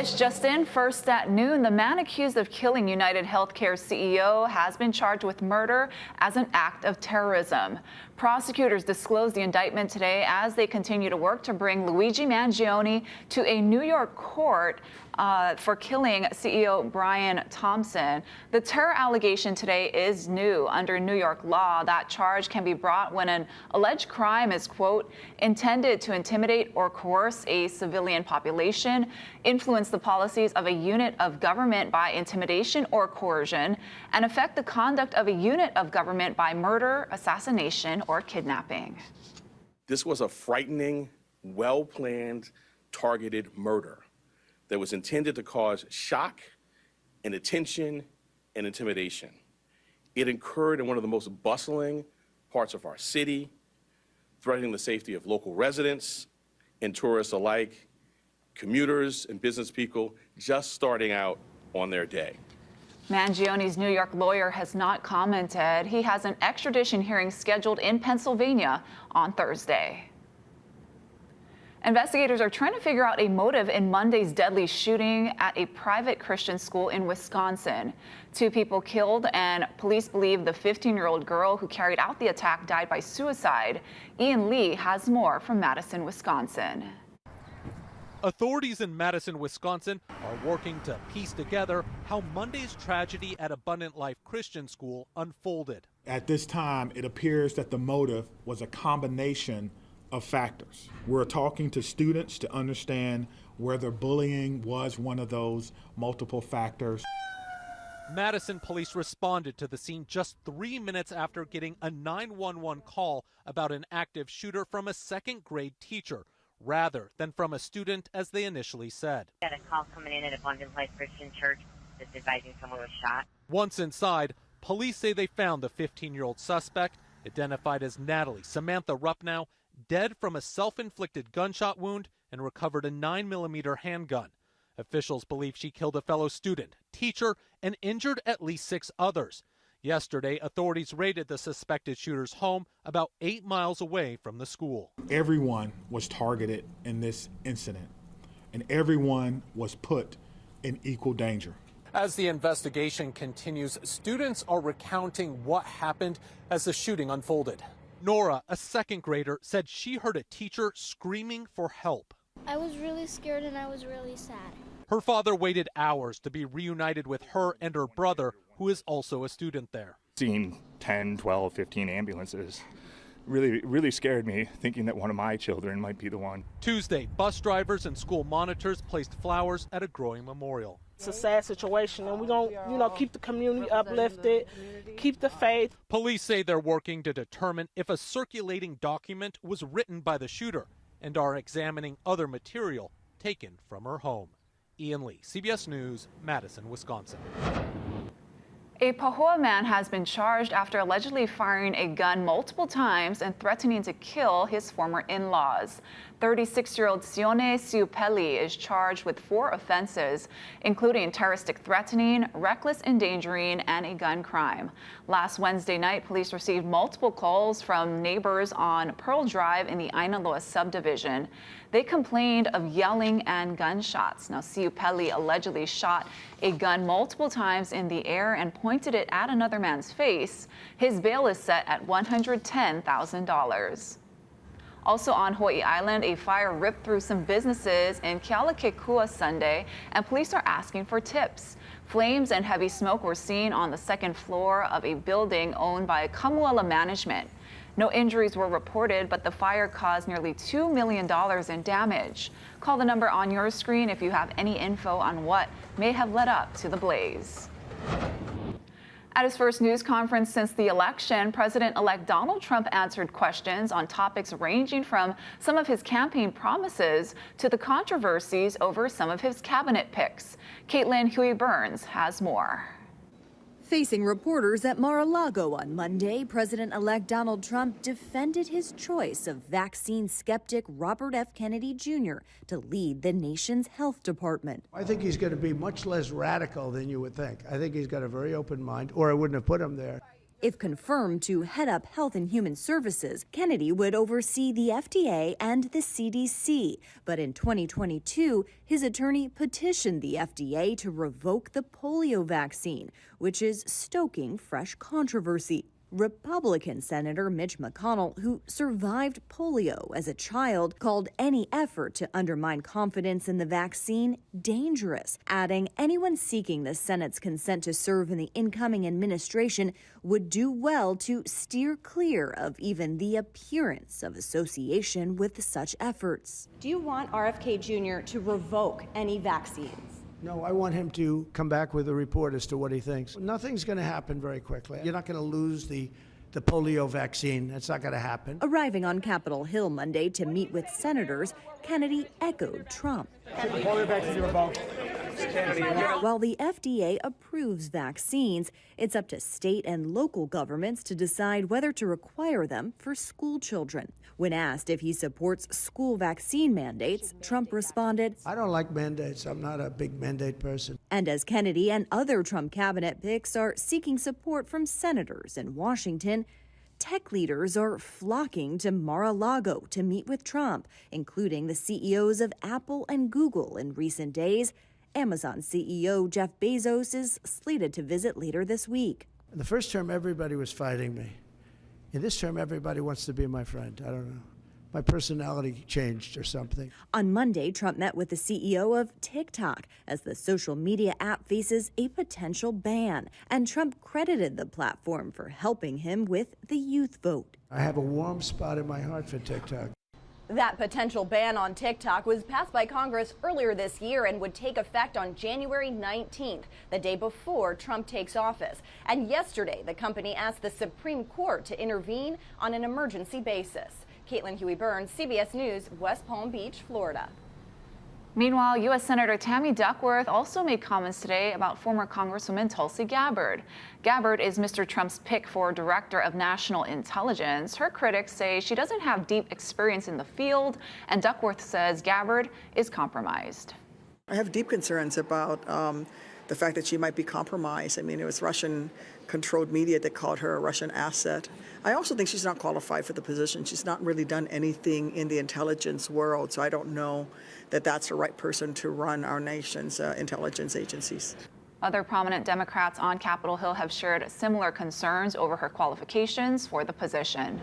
This just in, first at noon, the man accused of killing UnitedHealthcare CEO has been charged with murder as an act of terrorism. Prosecutors disclosed the indictment today as they continue to work to bring Luigi Mangione to a New York court for killing CEO Brian Thompson. The terror allegation today is new. Under New York law, that charge can be brought when an alleged crime is, quote, intended to intimidate or coerce a civilian population, influence the policies of a unit of government by intimidation or coercion, and affect the conduct of a unit of government by murder, assassination, or kidnapping. This was a frightening, well-planned, targeted murder that was intended to cause shock, inattention, and intimidation. It occurred in one of the most bustling parts of our city, threatening the safety of local residents and tourists alike, commuters and business people just starting out on their day. Mangione's New York lawyer has not commented. He has an extradition hearing scheduled in Pennsylvania on Thursday. Investigators are trying to figure out a motive in Monday's deadly shooting at a private Christian school in Wisconsin. 2 people killed, and police believe the 15-year-old girl who carried out the attack died by suicide. Ian Lee has more from Madison, Wisconsin. Authorities in Madison, Wisconsin are working to piece together how Monday's tragedy at Abundant Life Christian School unfolded. At this time, it appears that the motive was a combination of factors. We're talking to students to understand whether bullying was one of those multiple factors. Madison police responded to the scene just 3 minutes after getting a 911 call about an active shooter from a second-grade teacher, rather than from a student, as they initially said. We had a call coming in at Abundant Life Christian Church that's advising someone was shot. Once inside, police say they found the 15-year-old suspect, identified as Natalie Samantha Ruppnow, dead from a self-inflicted gunshot wound, and recovered a 9mm handgun. Officials believe she killed a fellow student, teacher, and injured at least 6 others. Yesterday, authorities raided the suspected shooter's home about 8 miles away from the school. Everyone was targeted in this incident, and everyone was put in equal danger. As the investigation continues, students are recounting what happened as the shooting unfolded. Nora, a second grader, said she heard a teacher screaming for help. I was really scared and I was really sad. Her father waited hours to be reunited with her and her brother, who is also a student there. Seeing 10, 12, 15 ambulances really scared me, thinking that one of my children might be the one. Tuesday, bus drivers and school monitors placed flowers at a growing memorial. It's a sad situation, and we're going to, keep the community uplifted, keep the faith. Police say they're working to determine if a circulating document was written by the shooter and are examining other material taken from her home. Ian Lee, CBS News, Madison, Wisconsin. A Pahoa man has been charged after allegedly firing a gun multiple times and threatening to kill his former in-laws. 36-year-old Sione Siupeli is charged with 4 offenses, including terroristic threatening, reckless endangering, and a gun crime. Last Wednesday night, police received multiple calls from neighbors on Pearl Drive in the Ainaloa subdivision. They complained of yelling and gunshots. Now, Siupeli allegedly shot a gun multiple times in the air and pointed it at another man's face. His bail is set at $110,000. Also on Hawaii Island, a fire ripped through some businesses in Kealakekua Sunday, and police are asking for tips. Flames and heavy smoke were seen on the 2nd floor of a building owned by Kamuala Management. No injuries were reported, but the fire caused nearly $2 million in damage. Call the number on your screen if you have any info on what may have led up to the blaze. At his first news conference since the election, President-elect Donald Trump answered questions on topics ranging from some of his campaign promises to the controversies over some of his cabinet picks. Caitlin Huey-Burns has more. Facing reporters at Mar-a-Lago on Monday, President-elect Donald Trump defended his choice of vaccine skeptic Robert F. Kennedy Jr. to lead the nation's health department. I think he's going to be much less radical than you would think. I think he's got a very open mind, or I wouldn't have put him there. If confirmed to head up Health and Human Services, Kennedy would oversee the FDA and the CDC. But in 2022, his attorney petitioned the FDA to revoke the polio vaccine, which is stoking fresh controversy. Republican Senator Mitch McConnell, who survived polio as a child, called any effort to undermine confidence in the vaccine dangerous, adding anyone seeking the Senate's consent to serve in the incoming administration would do well to steer clear of even the appearance of association with such efforts. Do you want RFK Jr. to revoke any vaccines? No, I want him to come back with a report as to what he thinks. Nothing's going to happen very quickly. You're not going to lose the polio vaccine. That's not going to happen. Arriving on Capitol Hill Monday to meet with senators, Kennedy echoed Trump. Polio vaccine revoked. While the FDA approves vaccines, it's up to state and local governments to decide whether to require them for school children. When asked if he supports school vaccine mandates, Trump responded, I don't like mandates. I'm not a big mandate person. And as Kennedy and other Trump cabinet picks are seeking support from senators in Washington, tech leaders are flocking to Mar-a-Lago to meet with Trump, including the CEOs of Apple and Google in recent days. Amazon CEO Jeff Bezos is slated to visit later this week. In the first term, everybody was fighting me. In this term, everybody wants to be my friend. I don't know. My personality changed or something. On Monday, Trump met with the CEO of TikTok as the social media app faces a potential ban. And Trump credited the platform for helping him with the youth vote. I have a warm spot in my heart for TikTok. That potential ban on TikTok was passed by Congress earlier this year and would take effect on January 19th, the day before Trump takes office. And yesterday, the company asked the Supreme Court to intervene on an emergency basis. Caitlin Huey-Burns, CBS News, West Palm Beach, Florida. Meanwhile, U.S. Senator Tammy Duckworth also made comments today about former Congresswoman Tulsi Gabbard. Gabbard is Mr. Trump's pick for Director of National Intelligence. Her critics say she doesn't have deep experience in the field, and Duckworth says Gabbard is compromised. I have deep concerns about the fact that she might be compromised. I mean, it was Russian-controlled media that called her a Russian asset. I also think she's not qualified for the position. She's not really done anything in the intelligence world, so I don't know that that's the right person to run our nation's intelligence agencies. Other prominent Democrats on Capitol Hill have shared similar concerns over her qualifications for the position.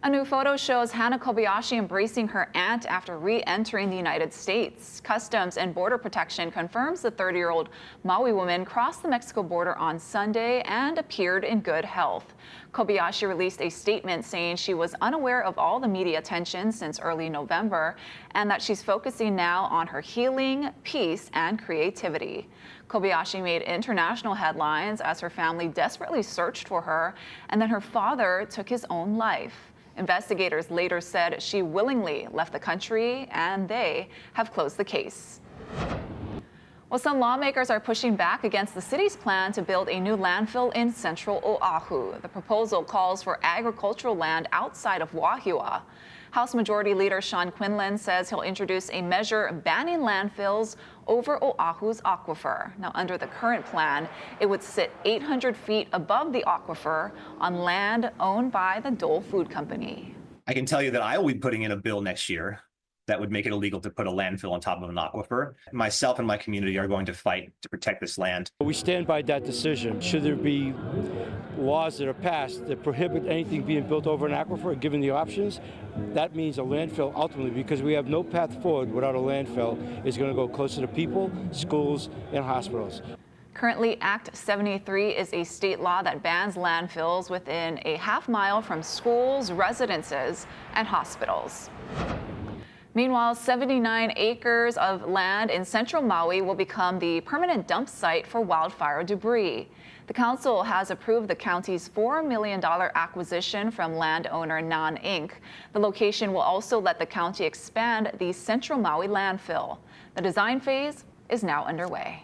A new photo shows Hana Kobayashi embracing her aunt after re-entering the United States. Customs and Border Protection confirms the 30-year-old Maui woman crossed the Mexico border on Sunday and appeared in good health. Kobayashi released a statement saying she was unaware of all the media attention since early November and that she's focusing now on her healing, peace, and creativity. Kobayashi made international headlines as her family desperately searched for her, and then her father took his own life. Investigators later said she willingly left the country, and they have closed the case. Well, some lawmakers are pushing back against the city's plan to build a new landfill in central Oahu. The proposal calls for agricultural land outside of Wahiawa. House Majority Leader Sean Quinlan says he'll introduce a measure banning landfills over Oahu's aquifer. Now, under the current plan, it would sit 800 feet above the aquifer on land owned by the Dole Food Company. I can tell you that I will be putting in a bill next year that would make it illegal to put a landfill on top of an aquifer. Myself and my community are going to fight to protect this land. We stand by that decision. Should there be laws that are passed that prohibit anything being built over an aquifer, given the options, that means a landfill ultimately, because we have no path forward without a landfill, is going to go closer to people, schools, and hospitals. Currently, Act 73 is a state law that bans landfills within a half-mile from schools, residences, and hospitals. Meanwhile, 79 acres of land in central Maui will become the permanent dump site for wildfire debris. The council has approved the county's $4 million acquisition from landowner Nan Inc. The location will also let the county expand the central Maui landfill. The design phase is now underway.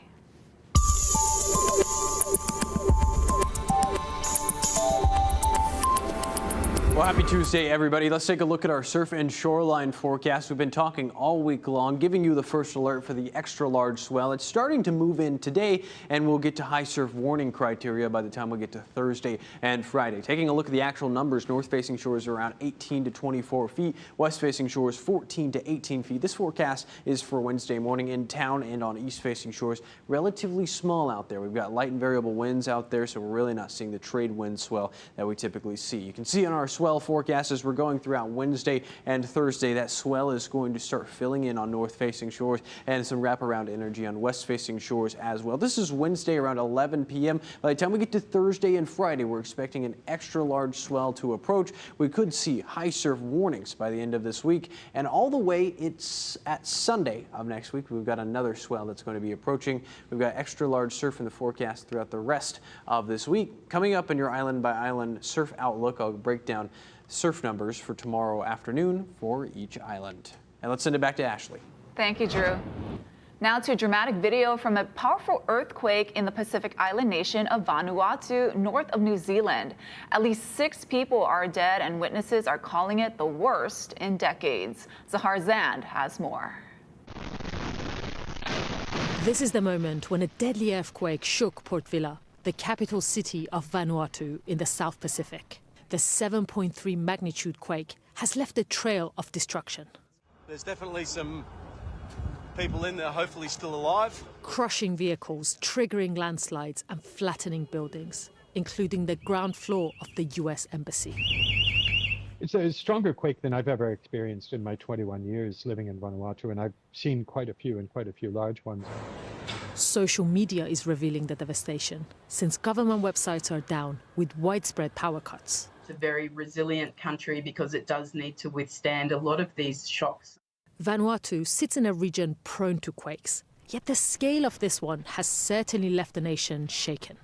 Well, happy Tuesday, everybody. Let's take a look at our surf and shoreline forecast. We've been talking all week long, giving you the first alert for the extra large swell. It's starting to move in today, and we'll get to high surf warning criteria by the time we get to Thursday and Friday. Taking a look at the actual numbers, north-facing shores are around 18 to 24 feet, west-facing shores 14 to 18 feet. This forecast is for Wednesday morning in town and on east-facing shores. Relatively small out there. We've got light and variable winds out there, so we're really not seeing the trade wind swell that we typically see. You can see on our swell forecast as we're going throughout Wednesday and Thursday, that swell is going to start filling in on north-facing shores and some wraparound energy on west-facing shores as well. This is Wednesday around 11 p.m. By the time we get to Thursday and Friday, we're expecting an extra large swell to approach. We could see high surf warnings by the end of this week, and all the way it's at Sunday of next week, we've got another swell that's going to be approaching. We've got extra large surf in the forecast throughout the rest of this week. Coming up in your island by island surf outlook, I'll break down surf numbers for tomorrow afternoon for each island. And let's send it back to Ashley. Thank you, Drew. Now to dramatic video from a powerful earthquake in the Pacific island nation of Vanuatu, north of New Zealand. At least 6 people are dead, and witnesses are calling it the worst in decades. Zahar Zand has more. This is the moment when a deadly earthquake shook Port Vila, the capital city of Vanuatu in the South Pacific. The 7.3 magnitude quake has left a trail of destruction. There's definitely some people in there, hopefully still alive. Crushing vehicles, triggering landslides and flattening buildings, including the ground floor of the U.S. Embassy. It's a stronger quake than I've ever experienced in my 21 years living in Vanuatu, and I've seen quite a few large ones. Social media is revealing the devastation, since government websites are down with widespread power cuts. It's a very resilient country because it does need to withstand a lot of these shocks. Vanuatu sits in a region prone to quakes, yet the scale of this one has certainly left the nation shaken.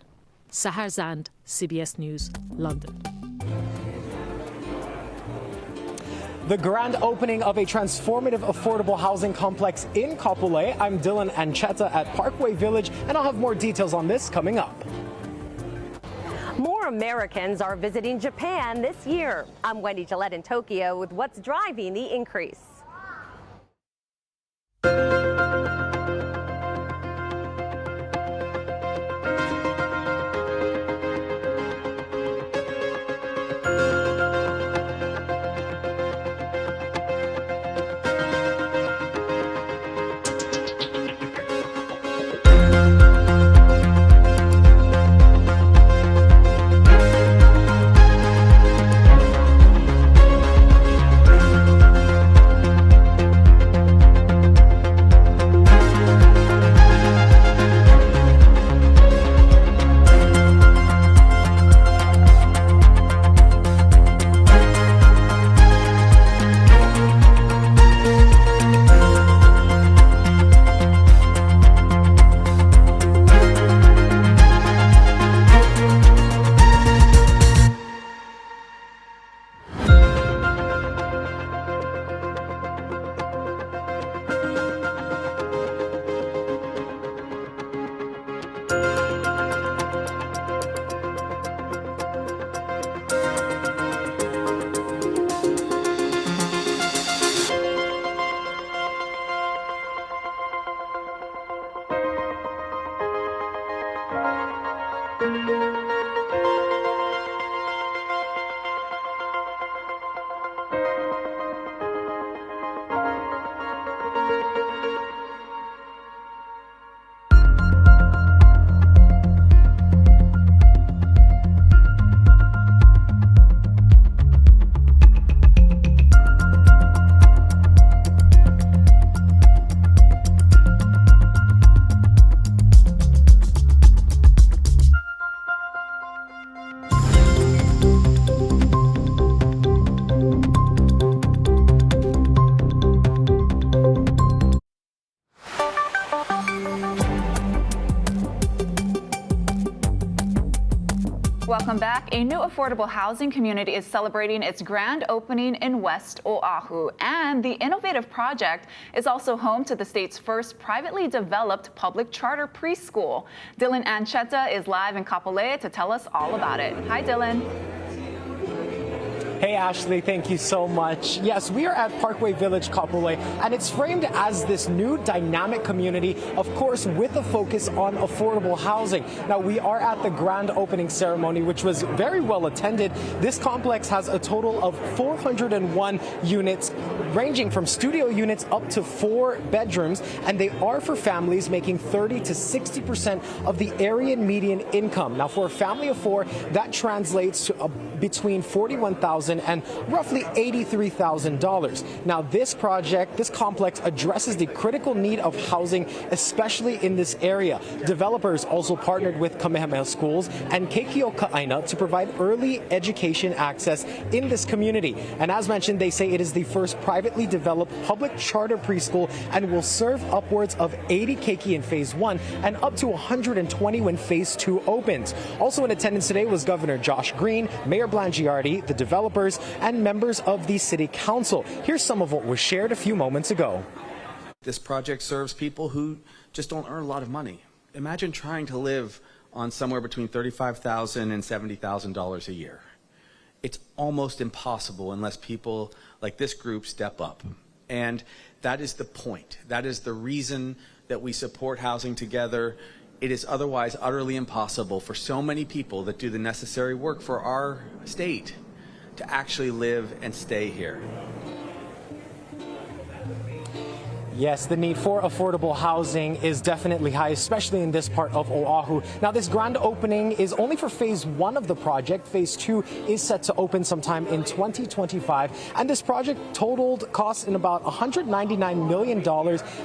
Sahar Zand, CBS News, London. The grand opening of a transformative affordable housing complex in Kapolei. I'm Dylan Ancheta at Parkway Village, and I'll have more details on this coming up. More Americans are visiting Japan this year. I'm Wendy Gillette in Tokyo with what's driving the increase. Welcome back. A new affordable housing community is celebrating its grand opening in West Oahu. And the innovative project is also home to the state's first privately developed public charter preschool. Dylan Ancheta is live in Kapolei to tell us all about it. Hi, Dylan. Hey, Ashley, thank you so much. Yes, we are at Parkway Village, Kapolei, and it's framed as this new dynamic community, of course, with a focus on affordable housing. Now, we are at the grand opening ceremony, which was very well attended. This complex has a total of 401 units, ranging from studio units up to 4 bedrooms, and they are for families making 30 to 60% of the area median income. Now, for a family of 4, that translates to between $41,000 and roughly $83,000. Now, this project, this complex addresses the critical need of housing, especially in this area. Developers also partnered with Kamehameha Schools and Keikio Ka'aina to provide early education access in this community. And as mentioned, they say it is the first privately developed public charter preschool and will serve upwards of 80 keiki in Phase 1 and up to 120 when Phase 2 opens. Also in attendance today was Governor Josh Green, Mayor Blangiardi, the developers, and members of the City Council. Here's some of what was shared a few moments ago. This project serves people who just don't earn a lot of money. Imagine trying to live on somewhere between $35,000 and $70,000 a year. It's almost impossible unless people like this group step up. And that is the point. That is the reason that we support Housing Together. It is otherwise utterly impossible for so many people that do the necessary work for our state to actually live and stay here. Yes, the need for affordable housing is definitely high, especially in this part of Oahu. Now, this grand opening is only for Phase 1 of the project. Phase 2 is set to open sometime in 2025. And this project totaled costs in about $199 million,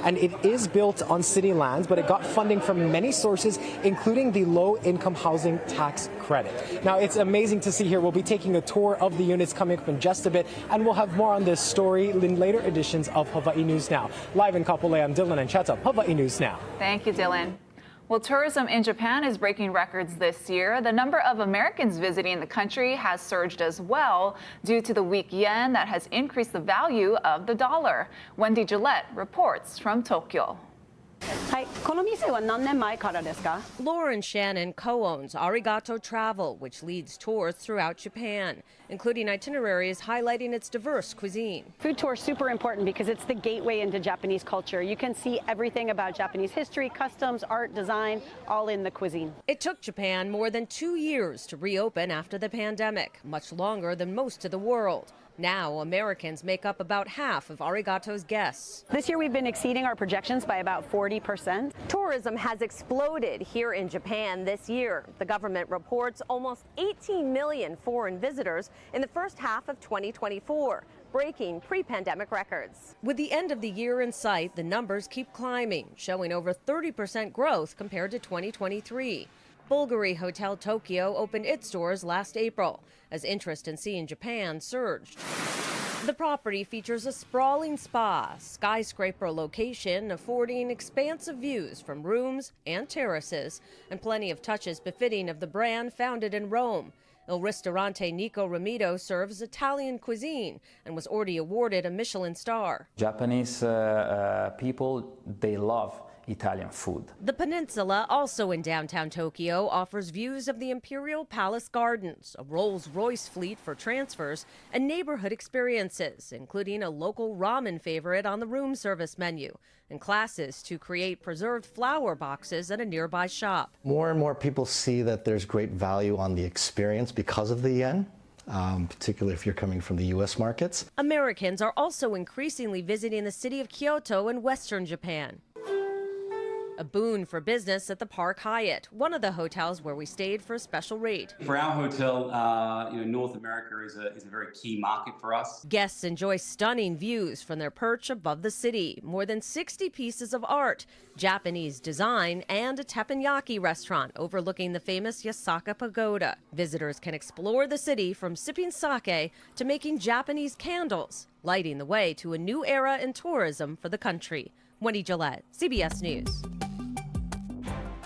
and it is built on city lands, but it got funding from many sources, including the low-income housing tax credit. Now, it's amazing to see here. We'll be taking a tour of the units coming up in just a bit, and we'll have more on this story in later editions of Hawaii News Now. Live in Kapolei, I'm Dylan Ancheta, Hawaii News Now. Thank you, Dylan. Well, tourism in Japan is breaking records this year. The number of Americans visiting the country has surged as well due to the weak yen that has increased the value of the dollar. Wendy Gillette reports from Tokyo. Lauren Shannon co-owns Arigato Travel, which leads tours throughout Japan, including itineraries highlighting its diverse cuisine. Food tour is super important because it's the gateway into Japanese culture. You can see everything about Japanese history, customs, art, design, all in the cuisine. It took Japan more than 2 years to reopen after the pandemic, much longer than most of the world. Now, Americans make up about half of Arigato's guests. This year, we've been exceeding our projections by about 40%. Tourism has exploded here in Japan this year. The government reports almost 18 million foreign visitors in the first half of 2024, breaking pre-pandemic records. With the end of the year in sight, the numbers keep climbing, showing over 30% growth compared to 2023. Bulgari Hotel Tokyo opened its doors last April as interest in seeing Japan surged. The property features a sprawling spa, skyscraper location affording expansive views from rooms and terraces, and plenty of touches befitting of the brand founded in Rome. Il Ristorante Nico Ramito serves Italian cuisine and was already awarded a Michelin star. Japanese people, they love Italian food. The peninsula, also in downtown Tokyo, offers views of the Imperial Palace Gardens, a Rolls-Royce fleet for transfers, and neighborhood experiences, including a local ramen favorite on the room service menu, and classes to create preserved flower boxes at a nearby shop. More and more people see that there's great value on the experience because of the yen. Particularly if you're coming from the U.S. markets. Americans are also increasingly visiting the city of Kyoto in western Japan. A boon for business at the Park Hyatt, one of the hotels where we stayed for a special rate. For our hotel, North America is a very key market for us. Guests enjoy stunning views from their perch above the city. More than 60 pieces of art, Japanese design, and a teppanyaki restaurant overlooking the famous Yasaka Pagoda. Visitors can explore the city from sipping sake to making Japanese candles, lighting the way to a new era in tourism for the country. Wendy Gillette, CBS News.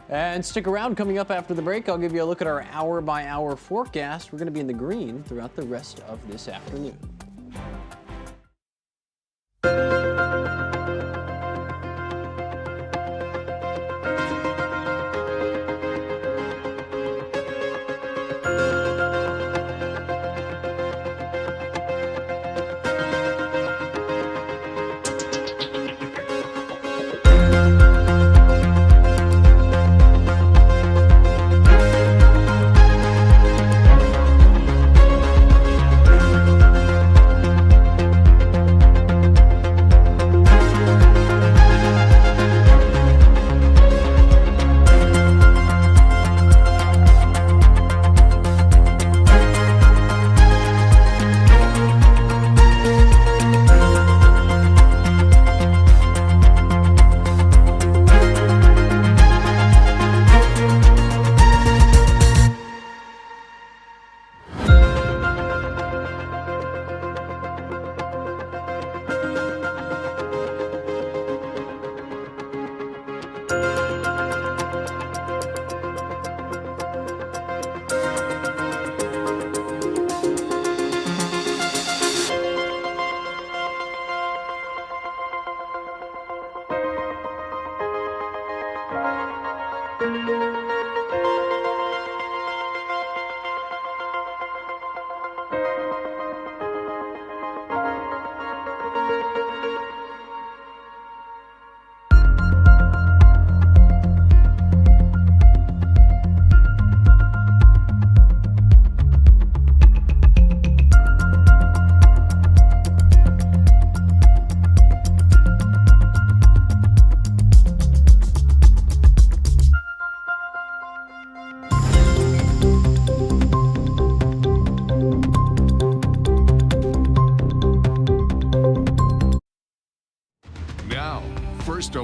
And stick around. Coming up after the break, I'll give you a look at our hour-by-hour forecast. We're going to be in the green throughout the rest of this afternoon.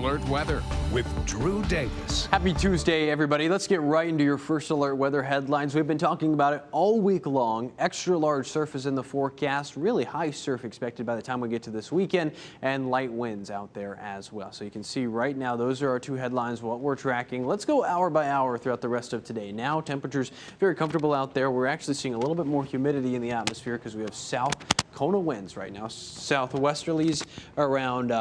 Alert Weather with Drew Davis. Happy Tuesday, everybody. Let's get right into your First Alert weather headlines. We've been talking about it all week long. Extra large surf is in the forecast. Really high surf expected by the time we get to this weekend, and light winds out there as well. So you can see right now, those are our two headlines, what we're tracking. Let's go hour by hour throughout the rest of today. Now, temperatures very comfortable out there. We're actually seeing a little bit more humidity in the atmosphere because we have south Kona winds right now. Southwesterlies around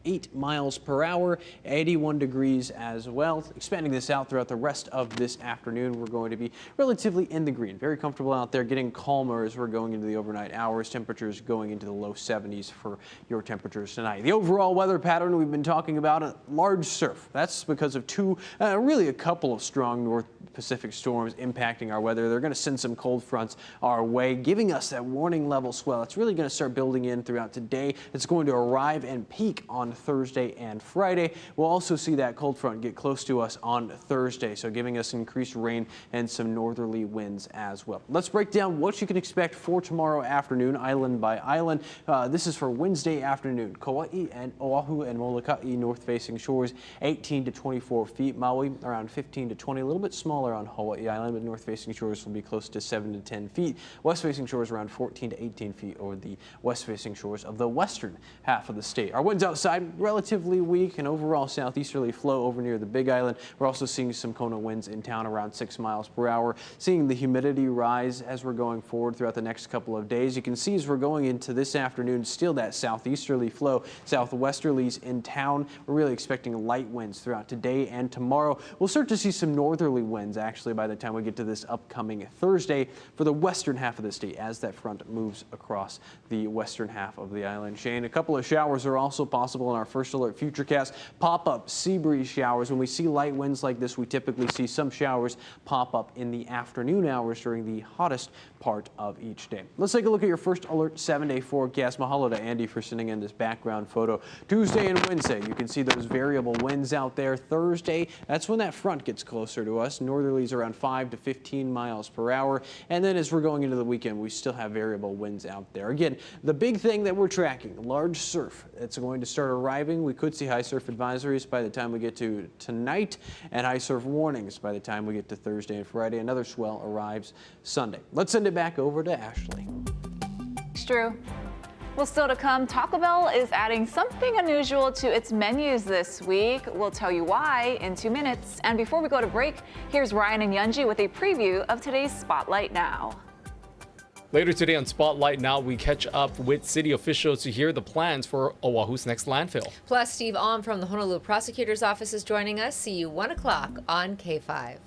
8 miles per hour, 81 degrees as well. Expanding this out throughout the rest of this afternoon, we're going to be relatively in the green. Very comfortable out there, getting calmer as we're going into the overnight hours. Temperatures going into the low 70s for your temperatures tonight. The overall weather pattern we've been talking about, a large surf. That's because of really a couple of strong North Pacific storms impacting our weather. They're going to send some cold fronts our way, giving us that warning level swell. It's really going to start building in throughout today. It's going to arrive and peak on Thursday and Friday. We'll also see that cold front get close to us on Thursday, so giving us increased rain and some northerly winds as well. Let's break down what you can expect for tomorrow afternoon, island by island. This is for Wednesday afternoon. Kauai and Oahu and Molokai north-facing shores, 18 to 24 feet. Maui around 15 to 20, a little bit smaller on Hawaii Island, but north-facing shores will be close to 7 to 10 feet. West-facing shores around 14 to 18 feet over the west-facing shores of the western half of the state. Our winds outside relatively weak, and overall southeasterly flow over near the Big Island. We're also seeing some Kona winds in town around 6 miles per hour. Seeing the humidity rise as we're going forward throughout the next couple of days. You can see as we're going into this afternoon, still that southeasterly flow, southwesterlies in town. We're really expecting light winds throughout today and tomorrow. We'll start to see some northerly winds actually by the time we get to this upcoming Thursday for the western half of the state as that front moves across the western half of the island chain. A couple of showers are also possible in our First Alert Futurecast. Pop-up sea breeze showers. When we see light winds like this, we typically see some showers pop up in the afternoon hours during the hottest part of each day. Let's take a look at your First Alert 7-day forecast. Mahalo to Andy for sending in this background photo. Tuesday and Wednesday, you can see those variable winds out there. Thursday, that's when that front gets closer to us. Northerlies around 5 to 15 miles per hour. And then as we're going into the weekend, we still have variable winds out there. Again, the big thing that we're tracking, large surf. It's going to start arriving. We could see high surf advisories by the time we get to tonight, and high surf warnings by the time we get to Thursday and Friday. Another swell arrives Sunday. Let's send it back over to Ashley. Thanks, Drew. Well, still to come, Taco Bell is adding something unusual to its menus this week. We'll tell you why in 2 minutes. And before we go to break, here's Ryan and Yunji with a preview of today's Spotlight Now. Later today on Spotlight Now, we catch up with city officials to hear the plans for Oahu's next landfill. Plus, Steve Alm from the Honolulu Prosecutor's Office is joining us. See you 1 o'clock on K5.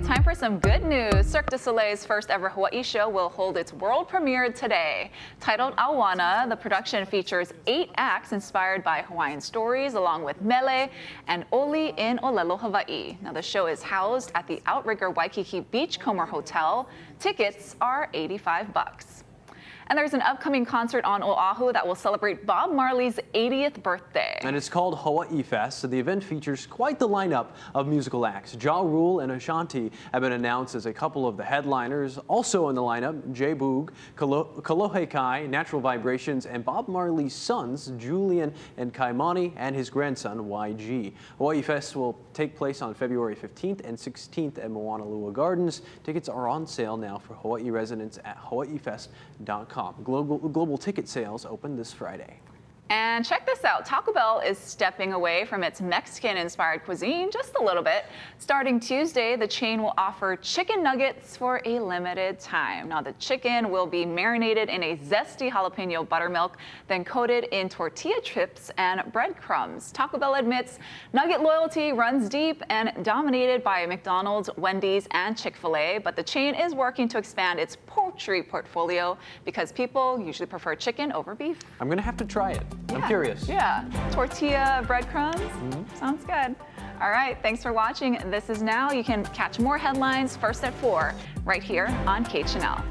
right, time for some good news. Cirque du Soleil's first ever Hawaii show will hold its world premiere today. Titled Awana, the production features 8 acts inspired by Hawaiian stories, along with mele and oli in Olelo, Hawaii. Now, the show is housed at the Outrigger Waikiki Beachcomber Hotel. Tickets are $85. And there's an upcoming concert on Oahu that will celebrate Bob Marley's 80th birthday. And it's called Hawaii Fest, so the event features quite the lineup of musical acts. Ja Rule and Ashanti have been announced as a couple of the headliners. Also in the lineup, Jay Boog, Kalohe Kai, Natural Vibrations, and Bob Marley's sons, Julian and Kaimani, and his grandson, YG. Hawaii Fest will take place on February 15th and 16th at Moanalua Gardens. Tickets are on sale now for Hawaii residents at hawaiifest.com. Global ticket sales open this Friday. And check this out, Taco Bell is stepping away from its Mexican-inspired cuisine just a little bit. Starting Tuesday, the chain will offer chicken nuggets for a limited time. Now, the chicken will be marinated in a zesty jalapeno buttermilk, then coated in tortilla chips and breadcrumbs. Taco Bell admits nugget loyalty runs deep and dominated by McDonald's, Wendy's, and Chick-fil-A, but the chain is working to expand its poultry portfolio because people usually prefer chicken over beef. I'm gonna have to try it. I'm curious. Yeah, tortilla breadcrumbs. Sounds good. All right, thanks for watching. This is Now. You can catch more headlines first at 4 right here on K Channel.